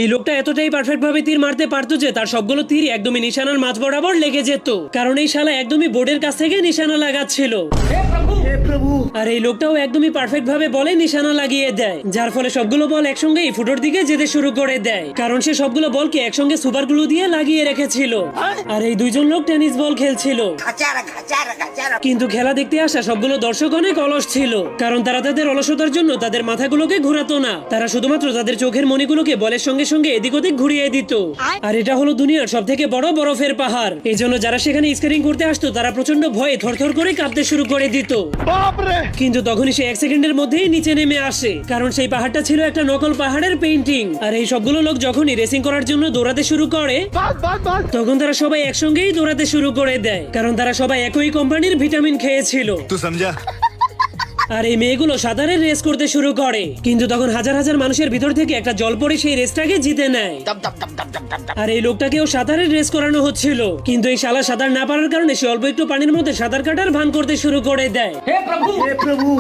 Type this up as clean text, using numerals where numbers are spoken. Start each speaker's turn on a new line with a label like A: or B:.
A: এই লোকটা এতটাই পারফেক্ট ভাবে তীর মারতে পারতো যে তার সবগুলো তীর একদমই নিশানার মাঝ বরাবর লেগে যেত, কারণ এই শালা একদমই বোর্ডের কাছ থেকে নিশানা লাগাচ্ছিল। আর এই লোকটাও একদমই পারফেক্ট ভাবে বলে নিশানা লাগিয়ে দেয়, যার ফলে সবগুলো বল একসঙ্গে এই ফুটোর দিকে যেতে শুরু করে দেয়, কারণ সে সবগুলো বলকে একসঙ্গে সুপার গ্লু দিয়ে লাগিয়ে রেখেছিল। আর এই দুইজন লোক টেনিস বল খেলছিল, কিন্তু খেলা দেখতে আসা সবগুলো দর্শক অনেক অলস ছিল, কারণ তারা তাদের অলসতার জন্য তাদের মাথাগুলোকে ঘোরাতো না, তারা শুধুমাত্র তাদের চোখের মণিগুলোকে বলের সঙ্গে সঙ্গে এদিক ওদিক ঘুরিয়ে দিত। আর এটা হলো দুনিয়ার সব থেকে বড় বরফের পাহাড়, এই জন্য যারা সেখানে স্কেটিং করতে আসতো তারা প্রচন্ড ভয়ে থরথর করে কাঁপতে শুরু করে দিত। কিন্তু তখনই সে 1 সেকেন্ডের মধ্যেই নিচে নেমে আসে, কারণ সেই পাহাড়টা ছিল একটা নকল পাহাড়ের পেইন্টিং। আর এই সবগুলো লোক যখনই রেসিং করার জন্য দৌড়াতে শুরু করে তখন তারা সবাই একসঙ্গেই দৌড়াতে শুরু করে দেয়, কারণ তারা সবাই একই কোম্পানির ভিটামিন খেয়েছিল।
B: तू समझा?
A: আর এই মেয়েগুলো সাঁতারের রেস করতে শুরু করে, কিন্তু তখন হাজার হাজার মানুষের ভিতর থেকে একটা জল পড়ে সেই রেসটাকে জিতে নেয়। আর এই লোকটাকেও সাঁতারের রেস করানো হচ্ছিল, কিন্তু এই শালা সাঁতার না পারার কারণে সে অল্প একটু পানির মধ্যে সাঁতার কাটার ভান করতে শুরু করে দেয়।
C: हे प्रभु